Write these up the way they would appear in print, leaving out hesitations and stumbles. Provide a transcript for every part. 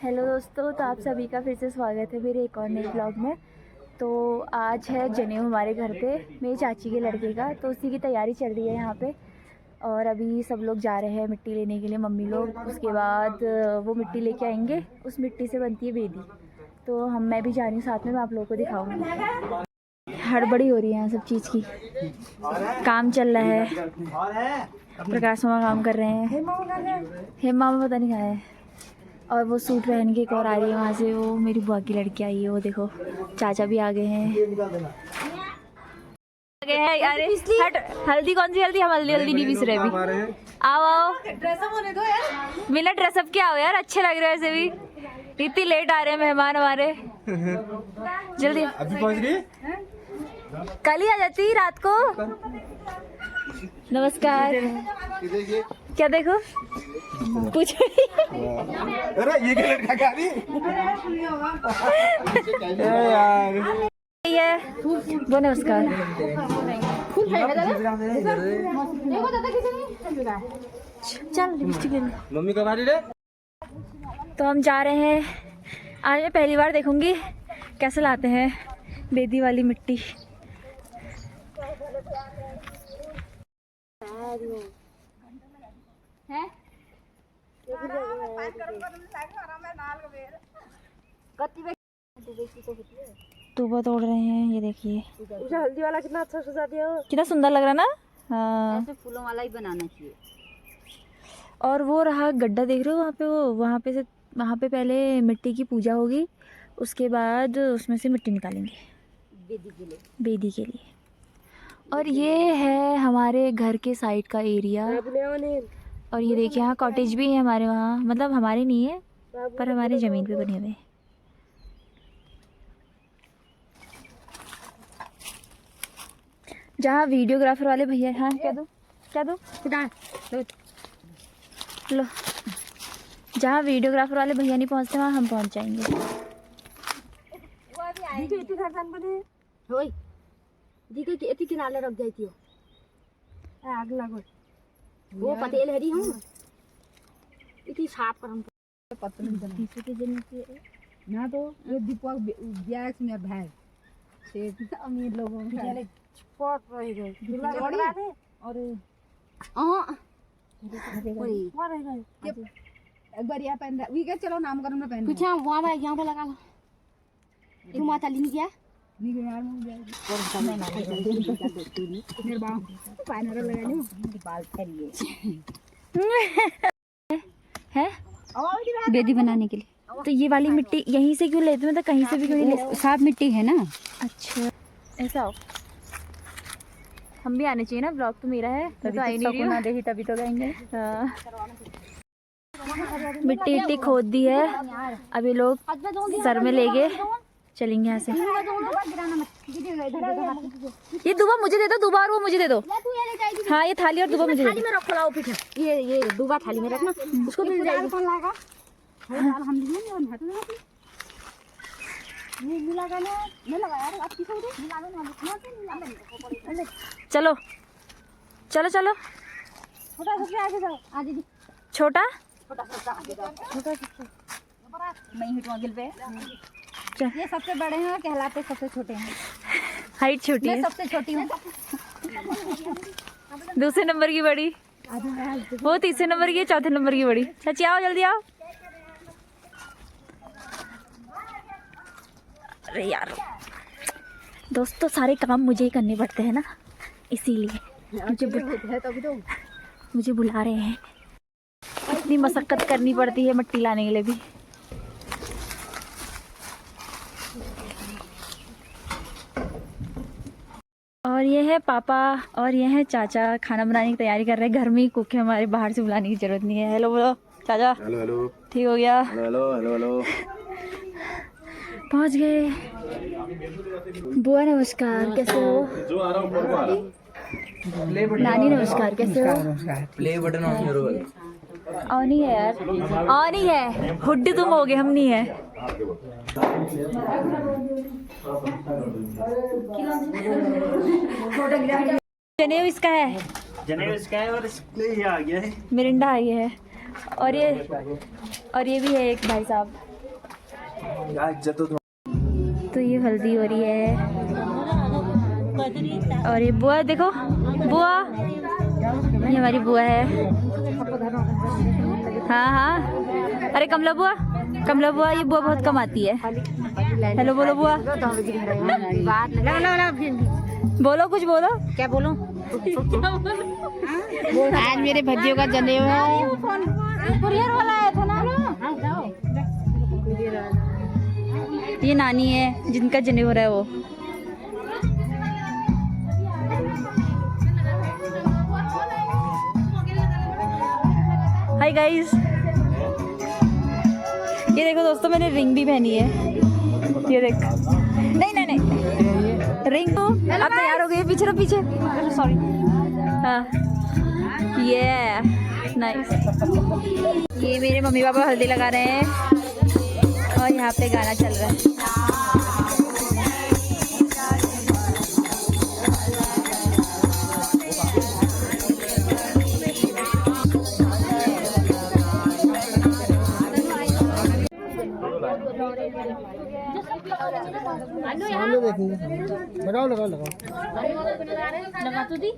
Hello दोस्तों, तो आप सभी का फिर से स्वागत है मेरे एक और नए ब्लॉग में। तो आज है जनेऊ हमारे घर पे, मेरी चाची के लड़के का, तो उसी की तैयारी चल रही है यहाँ पे। और अभी सब लोग जा रहे हैं मिट्टी लेने के लिए, मम्मी लोग। उसके बाद वो मिट्टी लेके आएंगे, उस मिट्टी से बनती है बेदी। तो मैं भी जा रही हूँ साथ में, मैं आप लोगों को दिखाऊँगी। हड़बड़ी हो रही है यहाँ सब चीज़ की, काम चल रहा है। प्रकाश मामा काम कर रहे हैं, हेमा मामा पता नहीं कहाँ है। और वो सूट पहन के एक और आ रही है वहाँ से, वो मेरी बुआ की लड़की आई है। वो देखो चाचा भी आ गए हैं। अरे हट, हल्दी कौन सी हल्दी? हम हल्दी नहीं पीस रहे अभी। आओ आओ, ड्रेसअप होने दो यार। बिना ड्रेसअप क्या हो यार, अच्छे लग रहे हैं वैसे भी। इतनी लेट आ रहे हैं मेहमान हमारे। जल्दी अभी पहुँच रही है? कल ही आ जाती रात को। नमस्कार। क्या देखो पूछो। अरे ये क्या लड़का क्या यार ये वो नमस्कार। चल मम्मी कब आ रही है? तो हम जा रहे हैं। आज मैं पहली बार देखूंगी कैसे लाते हैं बेदी वाली मिट्टी। है तुबा तोड़ रहे हैं, ये देखिए। हल्दी वाला कितना अच्छा सजा दिया, कितना सुंदर लग रहा ना। हाँ, ऐसे फूलों वाला ही बनाना चाहिए। और वो रहा गड्ढा, देख रहे हो वहाँ पे? वो वहाँ पे पहले मिट्टी की पूजा होगी, उसके बाद उसमें से मिट्टी निकालेंगे बेदी के लिए। और ये है हमारे घर के साइड का एरिया। और ये देखिए यहाँ कॉटेज भी है हमारे वहाँ, मतलब हमारे नहीं है पर हमारी ज़मीन पे बने हुए हैं। जहाँ वीडियोग्राफर वाले भैया, हाँ क्या दो लो। जहाँ वीडियोग्राफर वाले भैया नहीं पहुँचते वहाँ हम पहुँच जाएंगे। किनारे रख जाती हो आग लगो वो पतेल हरी हूँ इतनी साफ कर ना। तो ये दीपक ब्यास में भाई से अमीर लोगों में पॉट रह गए और एक बार यहाँ पहन वी के चलो नाम करूँ ना पहन कुछ वहाँ भाई यहाँ पे लगा लो। तुम माता ली क्या है बेदी बनाने के लिए। तो ये वाली मिट्टी यहीं से क्यों लेते हैं? तो कहीं से भी क्यों नहीं ले? साफ मिट्टी है ना। अच्छा ऐसा हो, हम भी आने चाहिए ना। ब्लॉग तो मेरा है, तो आई नहीं रही देखी तभी तो गएंगे। मिट्टी इट्टी खोद दी है, अभी लोग सर में लेके चलेंगे यहाँ से। ये दुबा मुझे दे दो, दुबा और वो मुझे दे दो। हाँ ये थाली और दुबा मुझे दे दो। ये दुबा थाली में रखना, उसको मिल जाएगा। चलो चलो चलो। छोटा ये सबसे बड़े हैं, कहलाते सबसे छोटे हैं। हाइट छोटी है, सबसे छोटी हूँ। दूसरे नंबर की बड़ी, वो तीसरे नंबर की, चौथे नंबर की बड़ी। चाची आओ जल्दी आओ। अरे यार दोस्तों, सारे काम मुझे ही करने पड़ते हैं ना, इसीलिए मुझे बुला रहे हैं। इतनी मशक्कत करनी पड़ती है मिट्टी लाने के लिए भी। और ये है पापा और ये है चाचा, खाना बनाने की तैयारी कर रहे हैं। घर में ही कुक है हमारे, बाहर से बुलाने की जरूरत नहीं है। हेलो बोलो चाचा। Hello hello. ठीक हो गया? Hello hello hello. पहुंच गए। बुआ नमस्कार, कैसे हो? नानी नमस्कार, कैसे हो? प्ले बटन ऑन करो। ऑन ही है यार, ऑन ही है। हुड्डी तुम हो गए, हम नहीं है। जनेऊ इसका है, जनेऊ इसका है और इसलिए ये आ गया है। मिरिंडा आई है। और ये भी है एक भाई साहब। तो ये हल्दी हो रही है और ये बुआ देखो, बुआ ये हमारी बुआ है। हाँ हाँ, अरे कमला बुआ, कमला बुआ, ये बुआ बहुत कमाती है। हेलो बोलो बुआ, बोलो कुछ बोलो। क्या बोलूं? आज मेरे भज्जियों का जनेऊ है। कुरियर वाला आया था ना, ये नानी है जिनका जनेऊ हो रहा है वो। हाय गाइस, ये देखो दोस्तों, मैंने रिंग भी पहनी है। ये देख, नहीं नहीं नहीं, रिंग तो अब तैयार हो गई है। पीछे पीछे, सॉरी। हाँ, ये नाइस। ये मेरे मम्मी पापा हल्दी लगा रहे हैं और यहाँ पे गाना चल रहा है। सामने देखेंगे, लगाओ लगाओ लगाओ, लगा तो दी,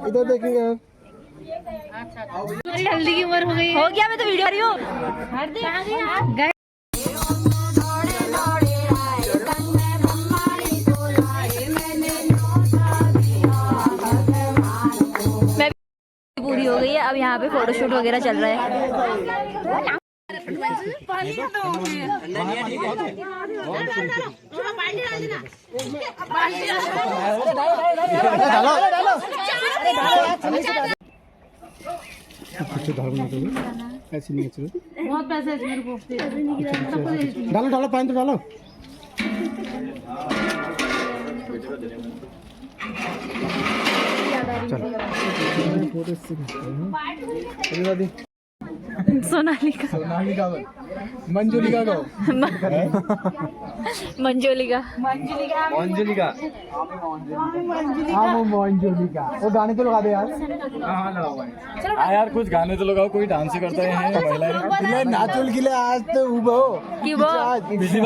इधर देखेंगे आप। हल्दी की उम्र हो गई, हो गया। मैं तो वीडियो आ रही हूँ। मैं पूरी हो गई है, अब यहाँ पे फोटोशूट वगैरह चल रहा है। ऐसी नहीं अच्छी, बहुत पैसे मेरे को। डालो डालो पानी तो डालो। चलो सोनालिका, सोनालिका, मंजुलिका को, मंजुलिका, मंजुलिका, हाँ वो मंजुलिका। वो गाने तो लगा दे यार। हाँ लगाओ यार, कुछ गाने तो लगाओ। कोई डांस ही करता है महिलाएं। नाचुल के लिए आज तो उबो क्यों वो? पिछली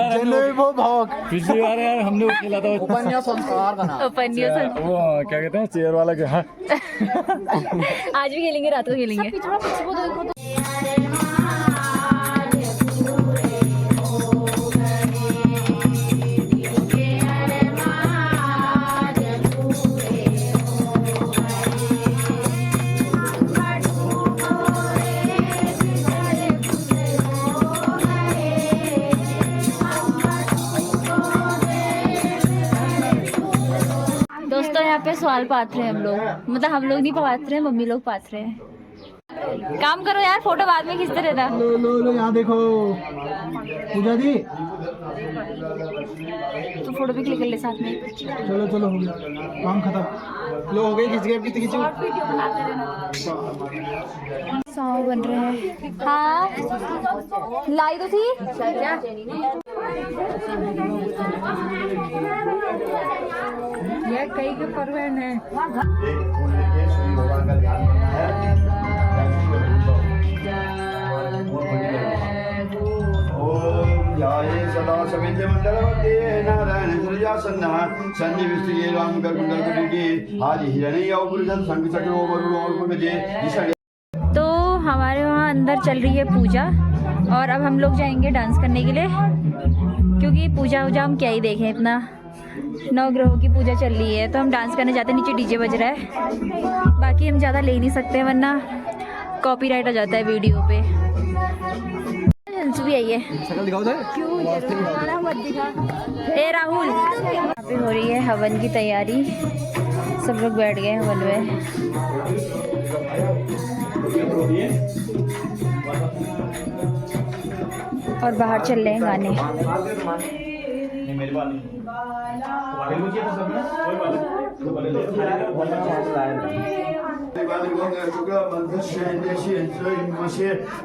बार यार हमने वो खेला था, उपन्यास संस्कार का नाम, उपन्यास, वो क्या कहते हैं, चेयर वाला के। हाँ आज भी खेलेंगे, रात को खेलेंगे। दोस्तों यहाँ पे सवाल पात रहे हैं हम लोग, मतलब हम लोग नहीं पात रहे हैं, मम्मी लोग पात रहे हैं। काम करो यार, फोटो बाद में खींचते रहना। लो लो लो, यहाँ देखो पूजा दी, तो फोटो भी क्लिक कर ले साथ में। चलो चलो हो गया काम खत्म। लो हो गई, खींच गए, कितनी खींचो। सॉन्ग बन रहे हैं। हाँ लाई तो थी ये कई के परवेन है। सदा सविद्य मंडलवते नारायण सन्ना संजय विष्णु राम गरुड़ गुरुजी आज हिरण्य औपुरुषन संग चक्र वरुण और गुरुजी। तो हमारे वहाँ अंदर चल रही है पूजा और अब हम लोग जाएंगे डांस करने के लिए, क्योंकि पूजा वूजा हम क्या ही देखें, इतना 9 ग्रहों की पूजा चल रही है। तो हम डांस करने जाते हैं, नीचे डीजे बज रहा है। बाकी हम ज़्यादा ले नहीं सकते वरना कॉपीराइट आ जाता है वीडियो पे। भी आई है, शक्ल दिखाओ सर। ए राहुल, यहाँ पे हो रही है हवन की तैयारी। सब लोग बैठ गए हवन में। और बाहर चल रहे हैं गाने।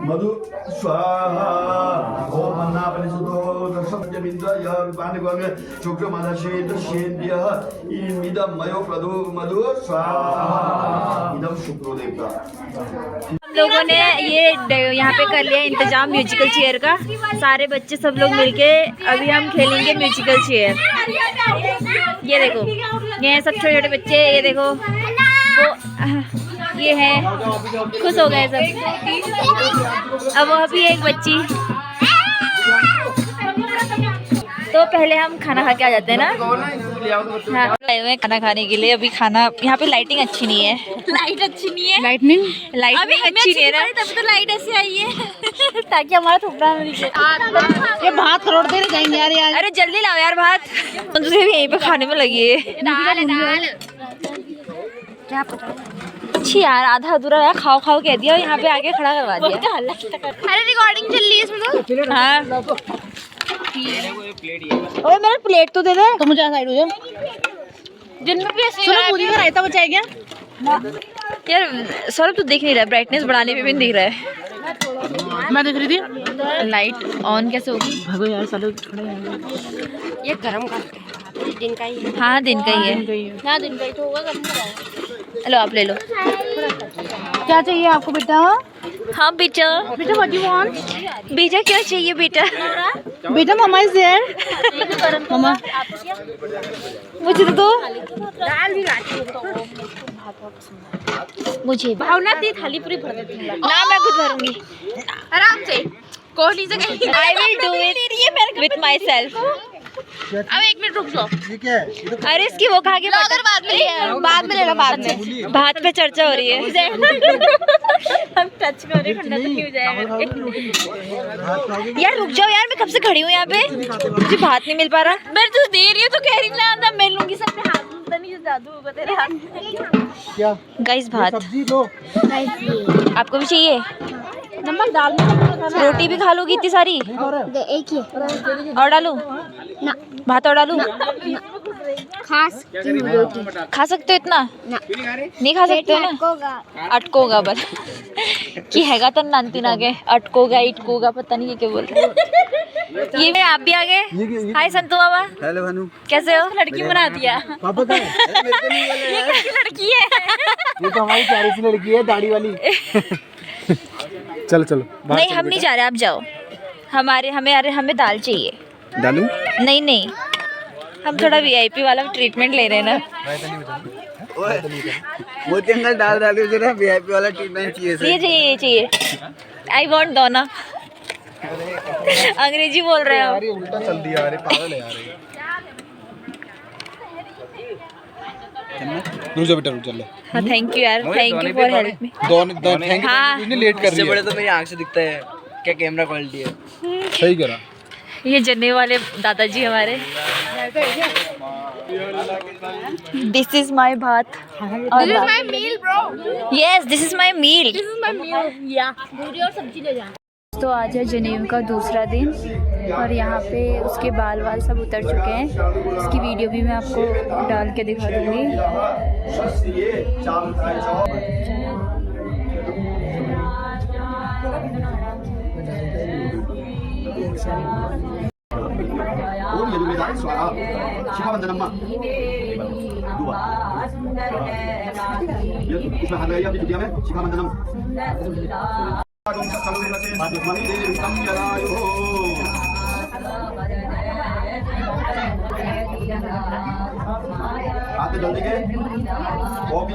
मधु स्वाहा ओम शुक्र मयो प्रदो मधु स्वाहा इदम शुक्रो देवता। लोगों ने ये यहाँ पे कर लिया इंतजाम म्यूजिकल चेयर का। सारे बच्चे सब लोग मिलके अभी हम खेलेंगे म्यूजिकल चेयर। ये देखो, ये हैं सब छोटे छोटे बच्चे। ये देखो वो ये है, खुश हो गए सब। अब वहाँ भी एक बच्ची। तो पहले हम खाना खा के आ जाते हैं ना। हाँ, आए हुए हैं खाना खाने के लिए। अभी खाना, यहाँ पे लाइटिंग अच्छी नहीं है। लाइट अच्छी नहीं है, लाइटिंग अच्छी नहीं है ना, तभी तो लाइट ऐसे आई है ताकि हमारा थोड़ा ये भात करोड़ते नहीं जाएंगे यार। अरे जल्दी लाओ यार भात। तुझे भी यहीं पे खाने में लगी है। दाल क्या पता अच्छी यार, आधा अधूरा यार, खाओ खाओ कह दिया, यहाँ पे आके खड़ा करवा दिया। अरे रिकॉर्डिंग चल रही है इसमें तो। हाँ ओए मेरा प्लेट तो दे दे। तो मुझे साइड हो जा। जिनमें भी ऐसे पूरी में रायता बचा है क्या यार? सौरभ तू दिख नहीं रहा, ब्राइटनेस बढ़ाने पे भी नहीं दिख रहा है। मैं दिख रही थी। लाइट ऑन कैसे होगी? भगो यार साले खड़े हैं। ये गरम का दिन का ही। हाँ दिन का ही है। हाँ दिन का ही तो होगा, गरम का। लो आप ले लो। क्या चाहिए आपको बेटा? हाँ बेटा। बेटा व्हाट यू वांट? बेटा क्या चाहिए बेटा? बेटा मामा इज देयर। मामा मुझे तो दो। दाल भी लाती मुझे भावना दी थाली पूरी भर देती हूँ ना, मैं खुद भरूंगी आराम से। कोहली से कहीं I will do it with my self. अब 1 मिनट रुक जाओ। अरे इसकी वो खा के बाद में लेना, बाद में। भात पे चर्चा हो रही है। हम टच कर रहे हैं, ठंडा तो नहीं हो जाएगा। यार रुक जाओ यार, मैं कब से खड़ी हूँ यहाँ पे, मुझे भात नहीं मिल पा रहा। मैं तुझे दे रही हूँ तो कह रही ना मैं लूंगी। सबने हाथ में पता नहीं जादू होगा तेरे हाथ में। क्या गाइस भात सब्जी दो। आपको भी चाहिए? नमक डाल में रोटी भी खा लोगी इतनी सारी? एक ही और डालूं? ना भात और डालूं? खास खा सकते हो इतना? नहीं खा सकते हो ना? अटकोगा बस कि हैगा तो नानतीन आगे अटकोगा इटकोगा पता नहीं क्या बोल रहे। ये आप भी आ गए। हाय संतू बाबा। हेलो भानु, कैसे हो? लड़की बना दिया। पापा का ये कैसी लड़की है? ये तो हमारी प्यारी सी लड़की है, दाढ़ी वाली। चलो चलो नहीं हम नहीं जा रहे, आप जाओ। हमें दाल चाहिए। डालूं? नहीं नहीं, हम थोड़ा वीआईपी वाला ट्रीटमेंट ले रहे हैं ना। वो अंकल दाल डालो जरा, वीआईपी वाला ट्रीटमेंट चाहिए। ये चाहिए आई वांट दोना। अंग्रेजी बोल रहे हो? यार ये उल्टा चल दिया यार, पागल है यार। रुक जा बेटा, रुक जा। हाँ थैंक यू यार, thank you for help me. Thank हाँ। यू, लेट कर रही है। बड़े तो मेरी आंख से दिखता है क्या कैमरा क्वालिटी है। सही करा। ये जन्ने वाले दादाजी हमारे। दिस इज माई भात। यस दिस इज माई मील। पूरी और सब्जी ले जा। तो आज है जनेऊ का दूसरा दिन और यहाँ पे उसके बाल सब उतर चुके हैं। इसकी वीडियो भी मैं आपको डाल के दिखा दूँगी। आते जल्दी के वो भी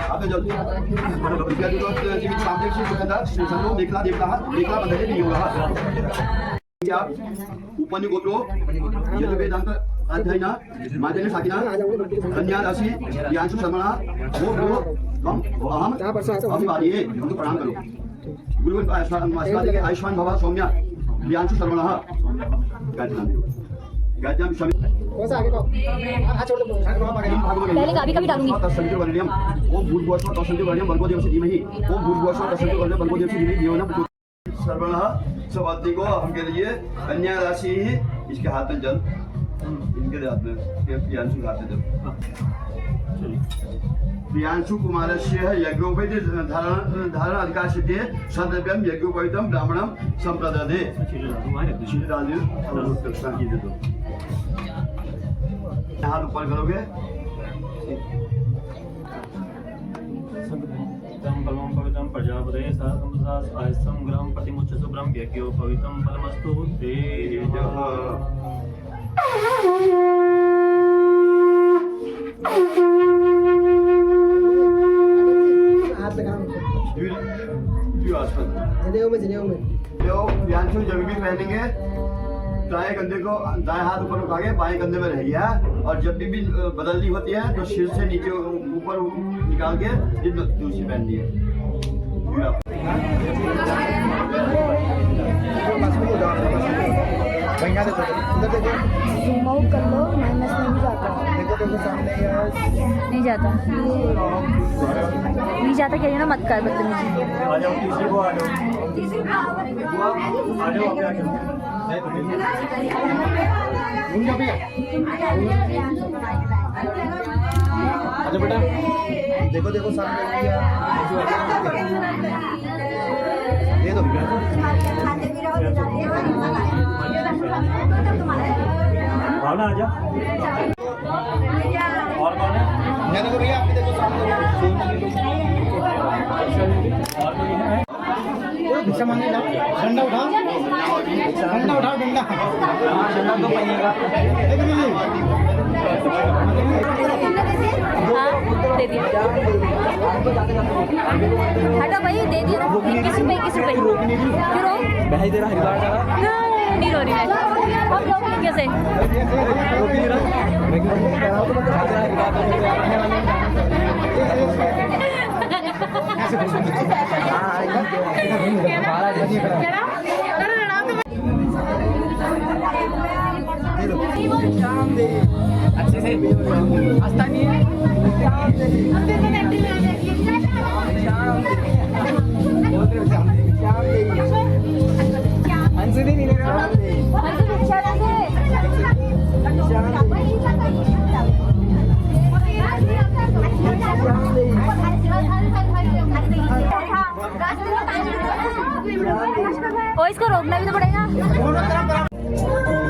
आते जल्दी क्या जरूरत जीवित सामने से सुखदा संतो देखला बंधले नहीं होगा। आप उपनि गोत्रो यदि वेदांत अध्ययन माध्यम साकिना कन्या राशि यांशु शर्मा वो कम अहम अभिवादी उनको प्रणाम करो। गुरु आयुष्मान भव सौम्या यांशु शर्मा गायत्री स्वामी पहले कभी डालूंगी। ओम भूर्भुवस्सुः तत्सवितुर्वरेण्यं भर्गो देवस्य धीमहि ओम भूर्भुवस्सुः तत्सवितुर्वरेण्यं भर्गो देवस्य धीमहि धियो न प्रचोदयात्। सर्वणः सवाद्य को हमके लिए कन्या राशि इसके हाथ में जल, इनके हाथ में प्रियांशु के हाथ में जल। प्रियांशु कुमारस्य यज्ञोपैति धारण अधिकार सिद्धे सद्रव्यम यज्ञोपैतम ब्राह्मणम संप्रददे। हाथ ऊपर करोगे पवित्रं परमं पवित्रं प्रजापते सहस्रमसा आयस्तं ग्रहं प्रतिमुच्च शुभ्रं यज्ञो पवित्रं परमस्तु ते प्रियांशु जब भी पहनेंगे दाएं कंधे को दाएं हाथ ऊपर उठा के बाएं कंधे में रहेगी है, और जब भी बदलनी होती है तो सिर से नीचे ऊपर निकाल के दूसरी पहननी है। जूम आउट कर लो, माइनस में नहीं जाता। नहीं जाता, नहीं जाता कह रही ना, मत कर बदतमीजी। आ जाओ तीसरे को आ जाओ अच्छा बेटा देखो देखो सामने दे दो भावना आ जा और कौन है मैं देखो भैया आप देखो सामने और कोई है भिक्षा मांगे जाओ डंडा उठाओ डंडा उठाओ डंडा डंडा तो पाइएगा हाँ दे दिया, हटो भाई, दे दिया ना। 21 रुपए 21 रुपए क्यों रो? बहई दे रहा है नहीं रो रही मैं, अब रोऊंगी कैसे? अच्छे से आस्था नहीं है और इसको रोकना भी तो पड़ेगा।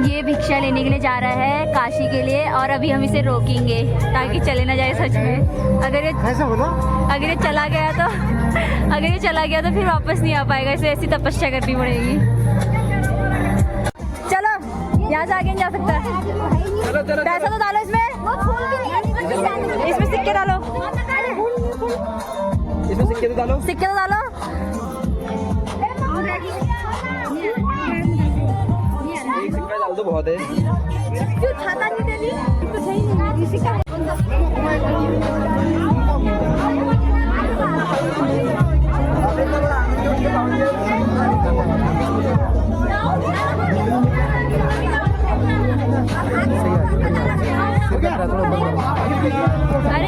ये भिक्षा लेने के लिए जा रहा है काशी के लिए, और अभी हम इसे रोकेंगे ताकि चले ना जाए सच में। अगर ये चला गया तो फिर वापस नहीं आ पाएगा, इसे ऐसी तपस्या करनी पड़ेगी। चलो यहाँ से आगे नहीं जा सकता। पैसा तो डालो इसमें सिक्के डालो, सिक्के तो डालो। तो बहुत है क्यों छाता नहीं दे दी? तो सही नहीं इसी का। अरे